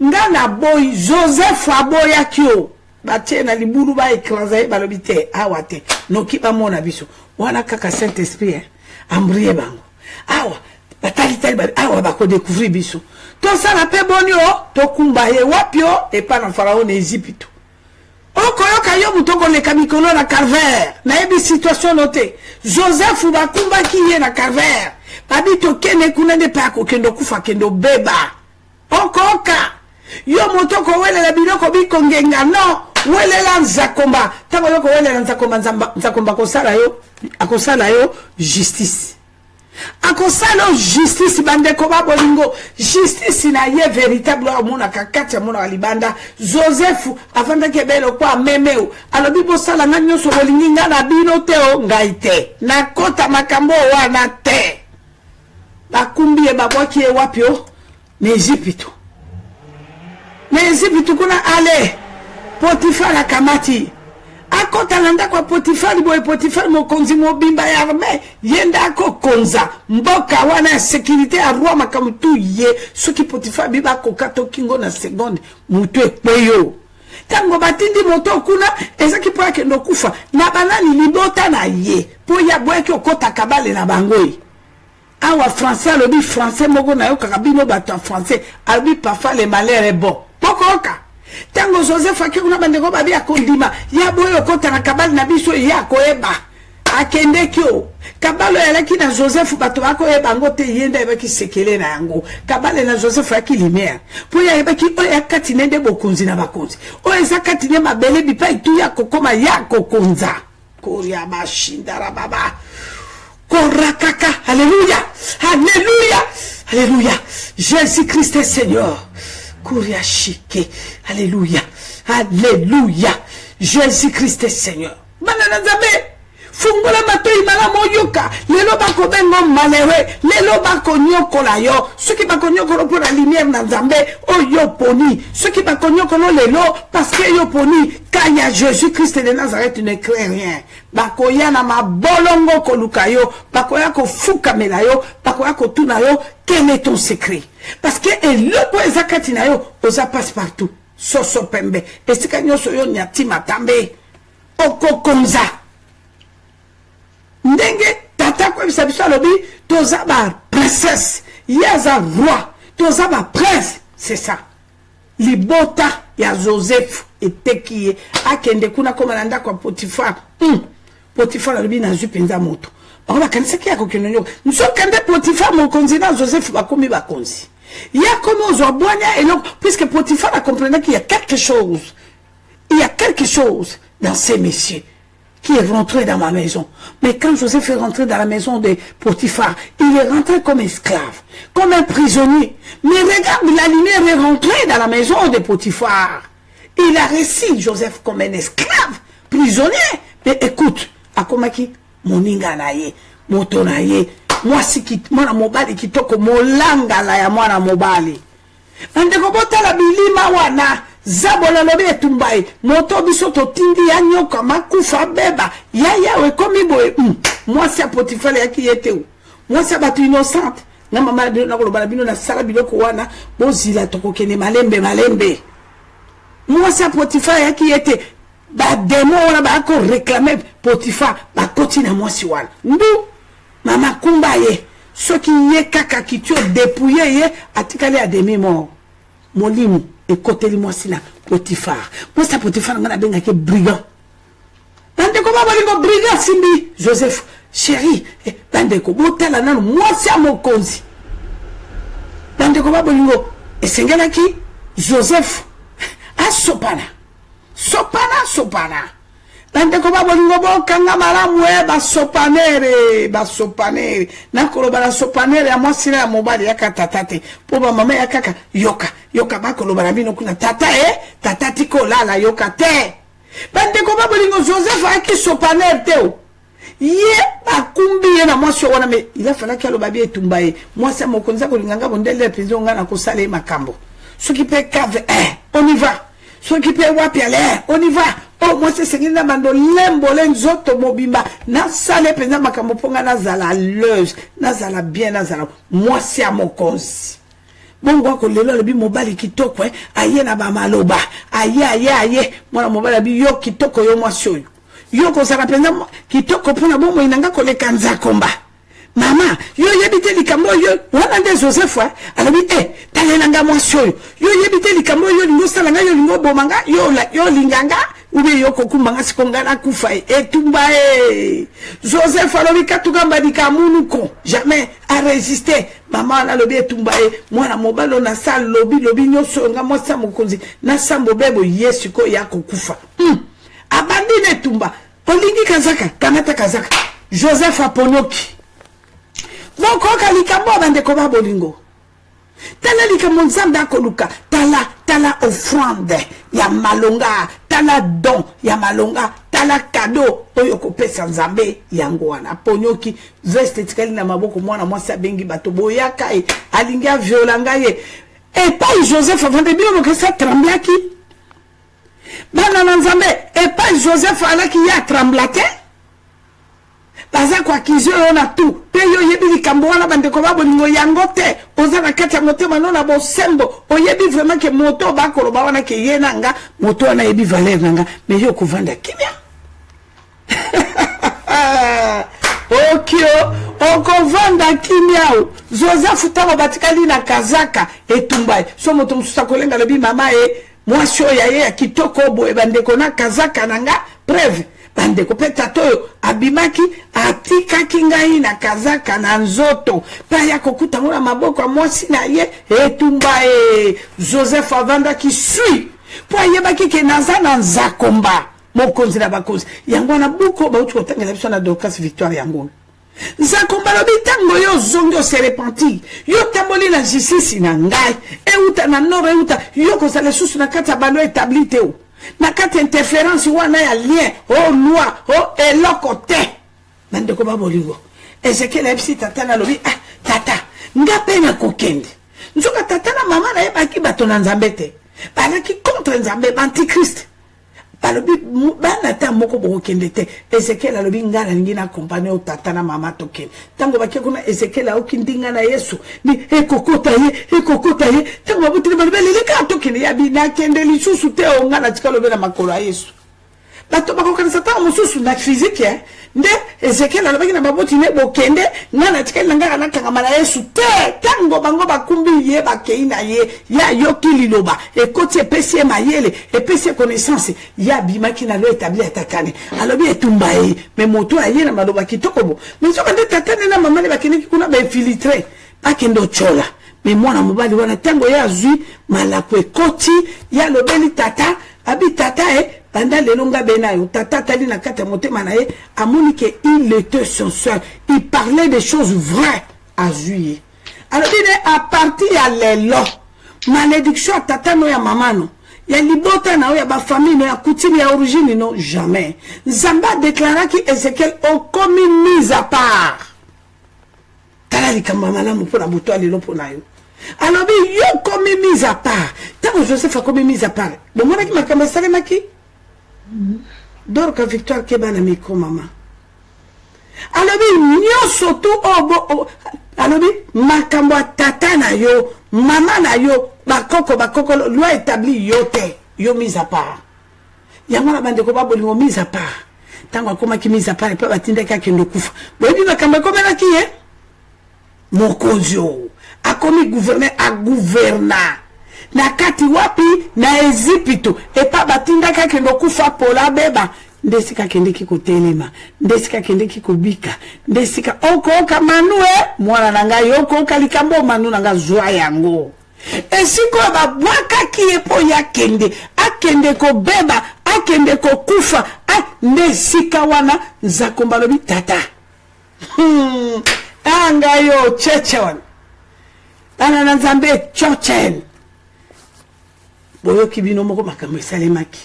nga na boy Joseph aboya kio batie na libulu ba écraser balobi te awa te noki ba mona biso wana kaka Saint-Esprit ambriye bango awa batali awa bako découvrir biso to sala pe bonio to kumba ye wapio e pa na Pharaon na Égypte okoyoka yo mutoko le kamikolo na Calvaire na ebi situation noté Joseph bakumba ki ye na Calvaire babito kene kunende pa ko kendo kufa kendo beba okoka yo motoko wele la biloko bikongenga no wele la nzakomba tango yoko wele la nzakomba akosala yo justice akosala justice bandeko babolingo justice na ye véritable amona kakati amona alibanda Joseph afanda kebelo kwa memeo alobi bosala nga nyoso bolingi nga na bino teo ngaite na kota makambo wana te bakumbi e babwaki e wapio na Egypte kuna ale Potifar akamati akota nanda kwa Potifar boy Potifar mokonzi mobimba ya arme yenda ako konza mboka wana sécurité a roi makamutu ye soki Potifar biba kokato kingo na seconde mutu ekweyo tango batindi moto kuna ezaki po yake ndokufa na banani libota na ye po ya boyaki okota kabale na bangoi awa français lobi français mogo na yo kakabino bato français albi parfois le malheur est bon pokoka tango Joseph akuna bandeko babi akondima ya boyo kota na kabali na biso ya koeba akende kyo kabalo elaki na Joseph bato bakoeba ngote yenda ebaki sekele na yango kabale na Joseph akilimea po ya ebaki oya kati nende bokonzi na bakonzi oya zakati ne mabele bipa itu ya kokoma ya kokonza koria bashindara baba korakaka alléluia alléluia alléluia Jésus-Christ est Seigneur Kuria shike. Alléluia. Alléluia. Jésus-Christ est Seigneur. Banana zabe. Fungola matoi mala moyoka. Lelo bako bengo malere. Lelo bako nyoko la yo. Ceux qui bako nyoko pour la lumière na zambe. Oh yo poni. Ceux qui bako nyoko no lelo. Parce que yo poni. Quand il y a Jésus-Christ de Nazareth, tu ne crées rien. Bako ya na ma bolongo koluka yo. Bako ya ko fuka mela yo. Bako ya ko tuna yo. Quel est ton secret? Parce que le point zakatina yo oza passe partout. Soso pembe. Et si kanyo soyo nyati matambe. Oko konza. Ndenge tata kwa bisabiso lobi toza ba princesse. Yaza roi. Toza ba prince. C'est ça. Libota ya Joseph était qui est akende kuna komananda kwa Potifar. Potifar lobi na zupenza moto. On va connaître qui a coquille nous. Nous sommes quand des Potifar mon candidat Joseph bakomi bakonzi. Il y a comme aux aboignats et donc puisque Potifar a compris qu'il y a quelque chose. Il y a quelque chose dans ces messieurs qui est rentré dans ma maison. Mais quand Joseph est rentré dans la maison de Potifar, il est rentré comme esclave, comme un prisonnier. Mais regarde, la lumière est rentrée dans la maison de Potifar. Il a réussi Joseph comme un esclave, prisonnier. Mais écoute, Akomaki, moninga na ye, moto na ye, mwasi ki, mwana mobali kitoko, molanga la ya mwana mobali. Andeko bota la bilima wana, zabola lobe etumbai, moto bisoto tindi ya nyoka, makufa beba, ya we komi boe, mwasi ya Potifar ya ki yete u, mwasi ya batu innocente, na mama na kolobala bino na sala biloko wana, bozila toko kene malembe. Mwasi ya Potifar ya ki yete, ba demo wana ba ko réclamer Potifar ba kotina mwasi wana ndu mama kumba ye soki ye kaka kitio dépouiller ye atikali a demi mort molimu ekoteli mwasi na Potifar mwasi Potifar ngana benga ke brigand bande ko baba lingo brigand simbi Joseph chéri bande ko botala nanu mwasi amokonzi bande ko baba lingo esengela ki Joseph asopana sopana. Tante ko babo lingo bo kanga malamu basopanere. Nakolo bala sopanere ya mwasi na mobali ya katatate. Po ba mama ya kaka yoka bakolo bala bino kuna tata tatati ko lala yoka te. Tante ko babo lingo Joseph aki sopanere teo. ye bakumbi ye na mwasi wana me il a fallu que aloba bi etumba ye mwasi mokonza ko linganga bondele penzo ngana ko sale makambo soki pe cave on y va soki pe wapi ale on y va oh mwasi sengina mando lembo lenzoto mobimba na sale penza makambo ponga na zala leuse na zala bien na zala mwasi mokonzi bongo ko lelo lobi mobali kitoko aye na ba maloba aye mwana mobali bi yo kitoko yo mwasi oyo yo ko sara penza kitoko pona bomo inanga ko le kanza komba mama yo yebite likambo yo wana nde Joseph alobi talelanga mwasi oyo yo yebite likambo yo lingo sala nga yo lingo bomanga yo linganga ube yo kokumbanga sikonga na kufa etumba Joseph alobi katugamba dikamunuko jamais a résister mama na lobi etumba mwana mobalo na sala lobi nyoso nga mwasa mokonzi na sambo bebo yesu ko yako kufa abandine tumba olingi kazaka kamata kazaka Joseph aponoki moko kalikambo bandeko ba bolingo tala likambo nzambe akoluka tala offrande ya malonga tala don ya malonga tala cadeau oyo kopesa nzambe yango wana ponyoki veste tikali na maboko mwana mwasi abengi bato boyaka alingi violanga ye pas Joseph avande bio que ça tremblaki bana na nzambe pas Joseph alaki ya tremblate baza kwa kizyo na tu pe yo yebi likambo wana bandeko ba bolingo yango te oza na kati ya motema no na bosembo oyebi vraiment que moto ba koloba wana ke yena nga moto wana yebi valeur nanga mais yo kovanda kimia okio okovanda kimia Joseph tabo batikali na kazaka etumbai so moto mususa kolenga lobi mama mwasi oyo ya kitoko boye bandeko na kazaka nanga preuve bandeko petato abimaki atikaki ngai na kazaka na nzoto pa ya kokuta ngona maboko ya mwasi na ye etumba Joseph avanda ki sui po yebaki ke naza na nzakomba mokonzi na bakonzi yango na buko ba uti kotangela biso na Dorcas Victoire yango nzakomba lobi tango yo zongo se repenti yo tamboli na justice na ngai euta na nord euta yo ko sala susu na kata balo établi o na kati interférence wana ya lien loi eloko te bandeko ba bolingo Ezekiel ebisi tata na lobi tata ngape na kokende nzoka tata na mama na yebaki bato na nzambe te balaki contre nzambe antichrist balobi bana ta moko bokende te Ezekiel alobi ngala ningi na accompagner o tata na mama tokende tango bakia kuna Ezekiel okindinga na Yesu ni ekokota ye tango babutile balobele leka tokende ya bina kende lisusu te o ngala tikalo bena makolo ya Yesu bato bakokanisa ta mususu na physique nde Ezekiel alobaki na baboti ne bokende ngana tikali ngaka na kangama na Yesu te tango bango bakumbi ye bakei na ye ya yoki liloba ekoti epesi mayele epesi connaissance ya bimaki na lo établi atakane alobi etumba mais moto aye na maloba kitoko bo mais soka nde tatane na mama ne bakeni kuna ba infiltrer bakendo chola mais mwana mobali wana tango ya zui malako ekoti ya lobeli tata abi tata banda lelonga benayo tata tali na kata motema na ye amoni que il était sincère il parlait des choses vraies à juillet alors il à partir ya lelo malédiction à tata no ya mama no ya libota na ya ba famille no ya coutume ya origine no jamais Nzamba déclara que Ezekiel a commis mise à part tala likambo malamu pona buto alelo pona yo alors yo commis mise à part tant Joseph a commis mise à part bon mona ki makambo salemaki Dorcas Victoire keba na micro mama alobi nyoso tu alobi makambo tata na yo mama na yo bakoko loi établi yo te yo mise à part yango na bande ko ba bolingo mise à part tango akoma ki mise à part pa batinda ka kendo kufa boyebi makambo ko bela ki mokonzi akomi gouverner a gouverna na kati wapi na Ezipito epa batinda kakendo kufa pola beba ndesika kendeki kotelema ndesika kendeki kobika ndesika okoka manue mwana nanga yokoka likambo manu nanga zwa yango esiko babwaka kiepo ya kende akende ko beba akende ko kufa ndesika wana nzakomba lobi tata anga yo cheche wana ana na Nzambe chochen boyo kibino moko makambo salemaki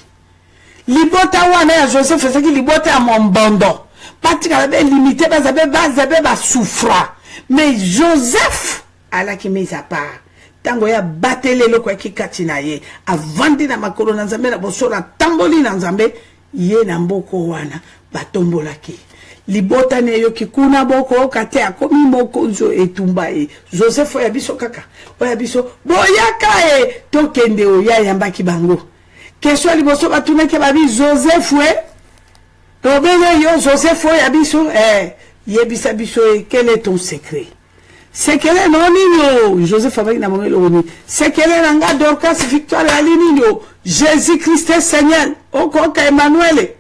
libota wana ya Joseph ezaki libota ya mombondo batika ba limité ba souffra mais Joseph ala ki mise à part tango ya batele loko ya kikati na ye avandi na makolo na Nzambe na bosola tamboli na Nzambe ye na mboko wana batombolaki libota ne yo kikuna boko kate akomi moko nzo etumba e Joseph ya biso kaka oya biso boyaka e tokende oya yambaki bango question liboso batuna ke babi Joseph tobele yo Joseph ya biso yebisa biso quel est ton secret secret non nino Joseph abaki na mongelo oni secret nanga Dorcas Victoire ali nino Jésus Christ Seigneur okoka Emmanuel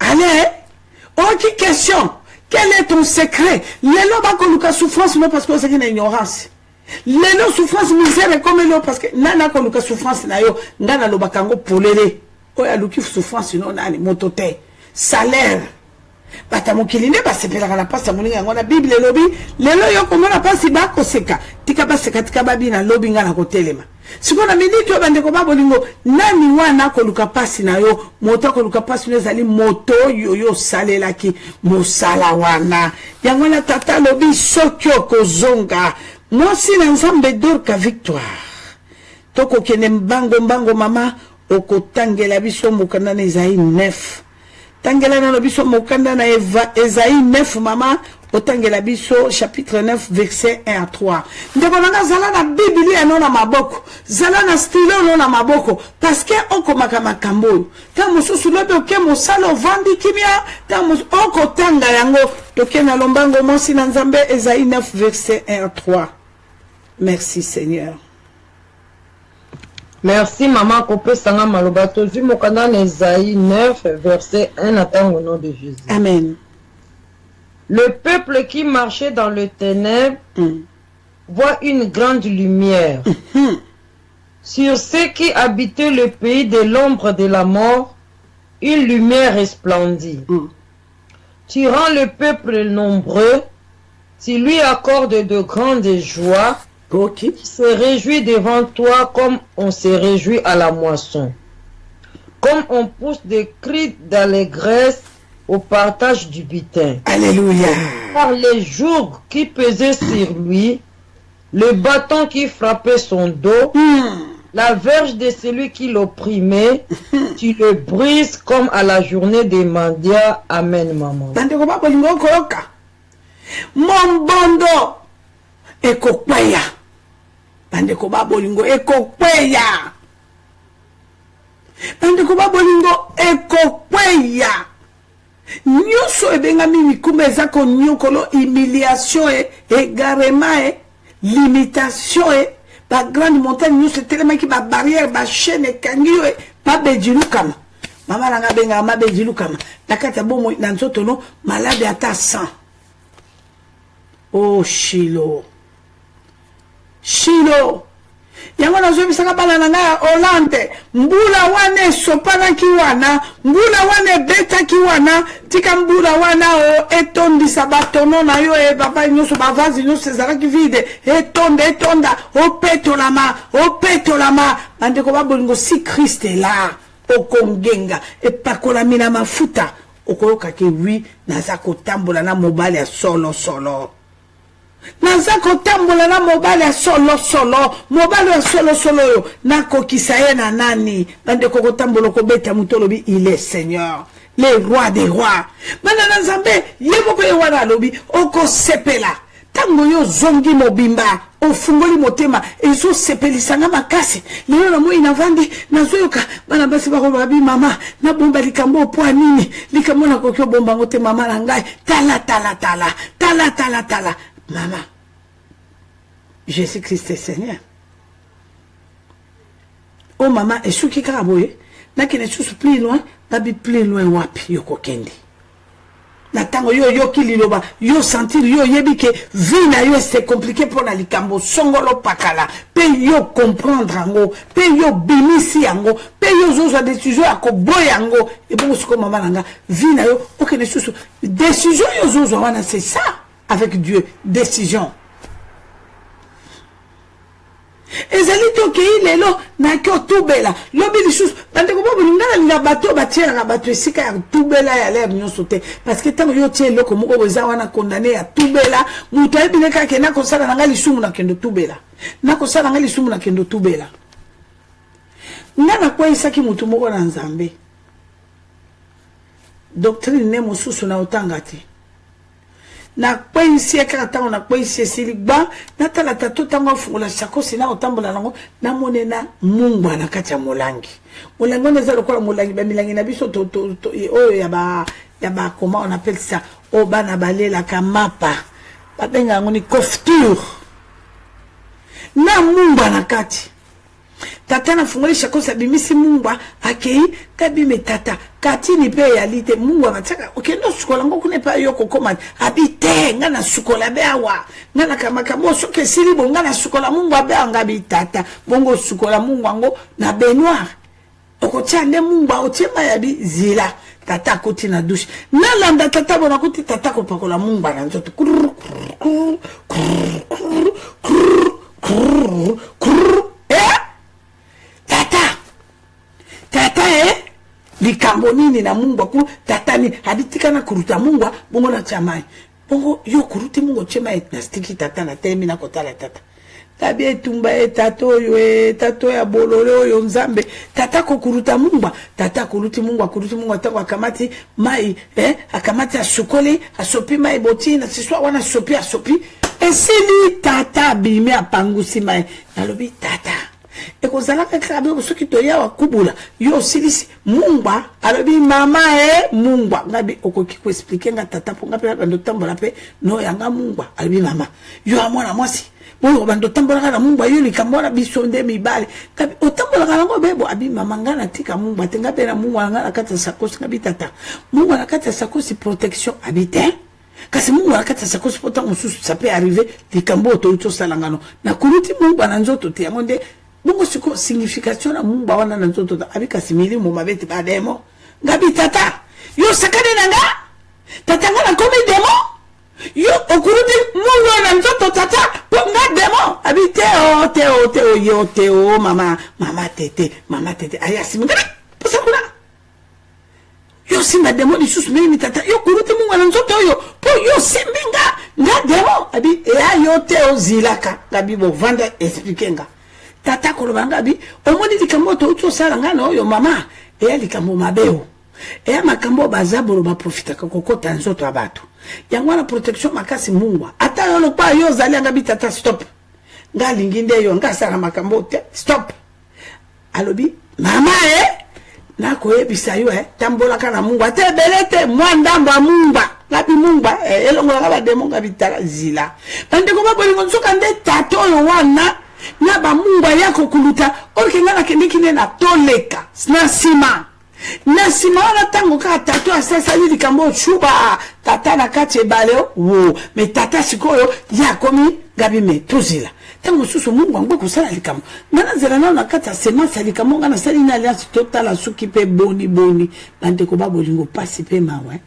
allez aucune question quel est ton secret lelo bakoluka souffrance non parce que c'est une ignorance lelo souffrance misère comme lelo parce que nana koluka souffrance na yo ngana lo bakango polele oya luki souffrance non nani motote salaire bata mokiline basepelaka na pasi ya moninga yango na Bible lobi lelo yo komona pasi bakoseka tika baseka tika babi na lobi nga na kotelema siko na minute bandeko babolingo nani wana koluka pasi na yo moto koluka pasi no ezali moto yo salelaki mosala wana yango na tata lobi soki okozonga mwasi na Nzambe Dorcas Victoire toko kene mbango mama okotangela biso mokanda na Isaïe 9 tangela na biso mokanda na Isaïe 9 mama otangela biso chapitre 9 verset 1 à 3 ndeko nanga zala na Biblia no na maboko zala na stylo no na maboko parce que okomaka makambo ta mosusu lobe oke mosala vandi kimia ta okotanga yango toke na lombango mosi na Nzambe Isaïe 9 verset 1 à 3 merci Seigneur. Merci maman Kopé Sanga Maloba tozwi mokanda na Isaïe 9 verset 1 attend au nom de Jésus. Amen. Le peuple qui marchait dans le ténèbre voit une grande lumière. Sur ceux qui habitaient le pays de l'ombre de la mort, une lumière resplendit. Tu rends le peuple nombreux, tu lui accordes de grandes joies. Okay. Il se réjouit devant toi comme on se réjouit à la moisson. Comme on pousse des cris d'allégresse au partage du butin. Alléluia. Par les jours qui pesaient sur lui, le bâton qui frappait son dos, la verge de celui qui l'opprimait, tu le brises comme à la journée des mendiants. Amen, maman. Mon bondo ekokweya bandeko babolingo ekokweya bandeko babolingo ekokweya nyuso ebengami mikume ezako nyokolo humiliation égarement limitation ba grande montagne nyuso telemaki ba barrière ba chaîne ekangi ba bejilukama mama nanga benga ma bejilukama nakata bomo na nzoto no malade ata 100. Oh Shilo yango nazo bisaka bana nanga Hollande mbula wane sopana kiwana mbula wane beta kiwana tika mbula wana etondisa batono na yo papa nyoso bavazi nyoso ezalaki vide etonda opetolama bandeko babolingo si Christ est là okongenga epakolami na mafuta okoyoka ke wi naza kotambola na mobali ya solo naza kotambola na mobali ya solo mobali ya solo yo nakokisa ye na nani bandeko kotambola kobeta mutolobi il est Seigneur le roi des rois bana na Nzambe yeboko ye wana alobi okosepela tango yo zongi mobimba ofungoli motema ezo sepelisanga makasi lelo na moi navandi nazoyoka bana basi bako babi mama na bomba likambo po nini likambo na kokyo bomba ngote mama na ngai tala Maman, Jésus-Christ est Seigneur. Oh maman, et ce qui est caraboué, n'a qu'une chose plus loin, babi plus loin wapi yoko kendi. Natango yo kililoba, yo sentir yo yebike, vie na yo c'est compliqué pour la likambo, songolo pakala, pe yo comprendre ango, pe yo bimisi ango, pe yo zozo décision ako boy ango, et bon ce que maman nanga, vie na yo, aucune chose, décision yo zozo wana c'est ça. Avec Dieu, décision. ezali tokei lelo na kyo tubela lobi lisusu bande ko bobo ngala linga bato batiera na bato esika ya tubela ya l'air nyonso te parce que tango yo tie loko moko boza wana condamné ya tubela mutu ayebine kaka na kosala na ngai lisumu na kendo tubela na kosala ngai lisumu na kendo tubela ngana kwa isaki mutu moko na Nzambe doctrine ne mosusu na otanga te na kwa isi eka tango na kwa isi siligba na tala tato tango fungula sakosi na otambola nango na monena Mungu na kati ya molangi neza lokola molangi ba milangi na biso to oyo ya ba comment on appelle ça o bana balela kamapa babenga ngoni couverture na Mungu na kati tata na fungula sakosi bimisi Mungu akei kabime tata kati ni pe ya lite Mungu amataka okendo sukola ngo kunepa yoko koma abite ngana sukola beawa ngana kama kamo soke silibo ngana sukola Mungu abea ngabi tata bongo sukola Mungu ngo na baignoire okotiande Mungu otiema ya bi zila tata koti na douche na landa tata bona koti tata ko pakola Mungu na nzoto tata likambo nini na Mungu ku tatani haditika na kuruta Mungu bongo na chamai bongo yo kuruti Mungu chema etnastiki tata na temi na kotala tata tabi etumba tato ya bololo yo Nzambe tata ko kuruta Mungu tata kuruti Mungu tango akamati mai akamati asukoli asopi mai botina siswa wana sopi esili tata bimi apangusi mai nalobi tata ekozala kakabe soki to ya wakubula yo silisi Mungba alobi mama Mungba ngabi okoki ko expliquer nga tata po ngapi bando tambola pe no yanga Mungba alobi mama yo amona mwasi bo bando tambola na Mungba yo likambola bisonde mibale ngabi otambola ngo bebo abi mama ngana tika Mungba tenga pe na Mungwa ngana kata sakosi ngabi tata Mungwa na kata sakosi protection habite kasi Mungu akata sakosi pota mususu ça peut arriver likambo to salangano na kuluti Mungba na nzoto te amonde bongo siko signification na Mungu wana na nzoto abika simili mu mabeti ba demo ngabi tata yo sakane nanga tata ngana komi demo yo okuruti Mungu na nzoto tata ponga demo abite teo mama tete aya simingana posa kuna yo simba demo ni susu mimi tata yo kuruti Mungu na nzoto yo po yo simbinga nga demo abi yo teo zilaka ngabi bo vanda expliquenga tata kolobanga bi omoni likambo to uto sala ngana oyo mama likambo mabeo makambo bazabolo ba profita kokota nzoto abato yango na protection makasi Mungu ata yo lokwa yo zali ngabi tata stop ngalingi nde yo ngasala makambo te stop alobi mama na koyebisa yo tambola kana Mungu ate belete mwandamba Mungu labi Mungu elongo ngaba demo ngabi tala zila bande ko babolingo nsoka nde tato yo wana na ba Mungu yako kuluta orke ngana kendikine na toleka na sima na tango ka tato asasa yidi kambo chuba tata na kache baleo wo me tata sikoyo ya komi gabi me tozila tango susu Mungu ngwe kusala likambo ngana zela na kata sema sali kambo ngana sali na alliance totala suki pe boni bande ko babolingo pasi pe mawe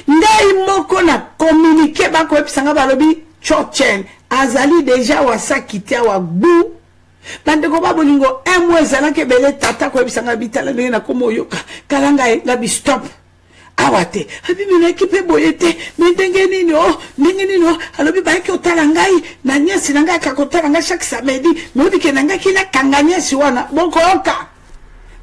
ndai moko na communiquer ba ko episanga balobi chochen azali deja wasakitia wa gbu bande ko babolingo emwezala ke bele tata ko ebisanga bitala na komo yoka kalanga ngabi stop awate abi mina kipe boyete ndenge nini alobi ba ke otala ngai na nyesi nanga ka kotala ngai chaque samedi modi ke nanga kina kanganyesi wana bonko oka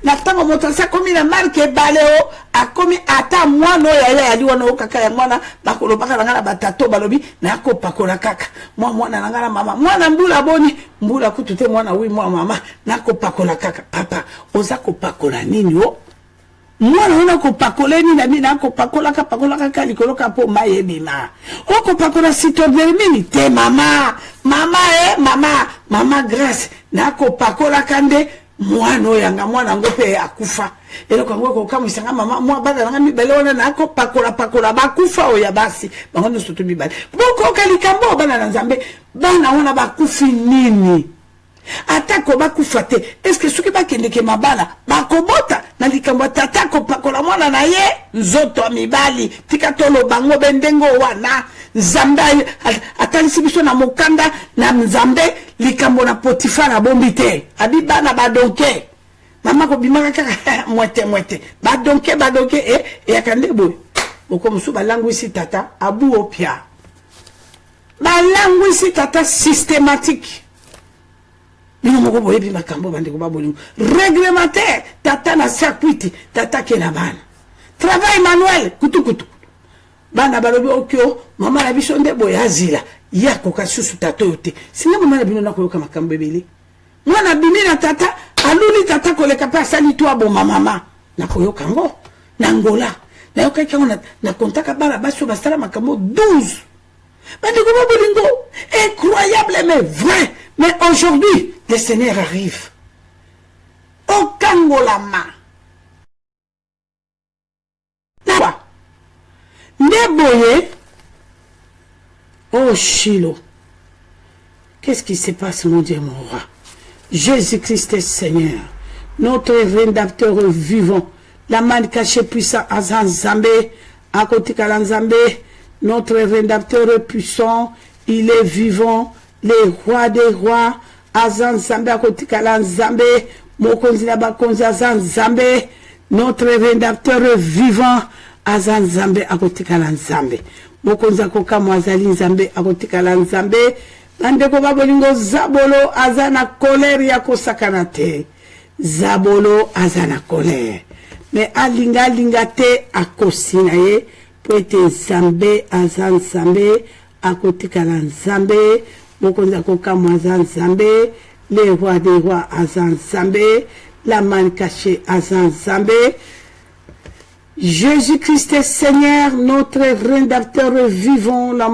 na tango moto sa komi na marque baleo akomi ata mwana ya ali wana okaka ya mwana bakolo baka ngala batato balobi na ko pakola kaka mwana ngala mama mwana mbula boni mbula kutute mwana wi mama na ko pakola kaka papa oza ko pakola nini o mwana ona ko pakola nini na mina ko pakola kaka likoloka po maye bima o ko pakola sito vermini te mama grâce na ko pakola kande mwana yanga mwana ngope akufa elo kwa ngoko kama isanga mama mwa bada ngami belona nako pakola bakufa oya basi bangono soto bibali boko kalikambo bana na Nzambe bana wana bakufi nini atako bakufa te est-ce que soki bakendeke mabala bakobota na likambo tata kopakola mwana na ye nzoto mibali tika tolo bango bendengo wana nzambe atalisi biso na mokanda na nzambe likambo na Potifara bombi te abi bana badonke mama ko bimaka kaka mwete badonke yakande boy okomsu balangwisi tata abu opia balangwisi tata systématique bino moko boye bi makambo bande ko babolingo réglementaire tata na circuit tata ke na bana travail manuel kutu bana balobi okyo mama na biso nde boye azila yako kasusu tata yote singa mama na bino na koyoka makambo ebele mwana bimi na tata aluli tata koleka pa sali to aboma mama na koyoka ngo na ngola na yoka kango na kontaka bana baso basala makambo 12 bande ko babolingo incroyable mais vrai. Mais aujourd'hui, le Seigneur arrive. Au Kangolama. Neboye. Oh Shiloh. Qu'est-ce qui se passe, mon Dieu, mon roi? Jésus-Christ est Seigneur. Notre rédempteur vivant. La main cachée puissant Azan Zambé. À côté Kalanzambé. Notre rédempteur puissant. Il est vivant. Les rois des rois, Azan Zambé, à côté Kalan Zambé, Mokonzi Nabakonzi Azan Zambé, notre rédempteur vivant, Azan Zambé, à côté Kalan Zambé, Mokonzi Akoka Mwazali Zambé, à côté Kalan Zambé, Andeko Babolingo Zabolo, Azana colère, Yako Sakanate, Zabolo, Azana colère. Mais Alinga Lingate, Akosinaye, Poete Zambé, Azan Zambé, à côté Kalan Zambé, Mokonza Koka Mwazan Zambé, les rois des rois Azan Zambé, la manne cachée Azan Zambé. Jésus-Christ est Seigneur, notre rédempteur vivant, la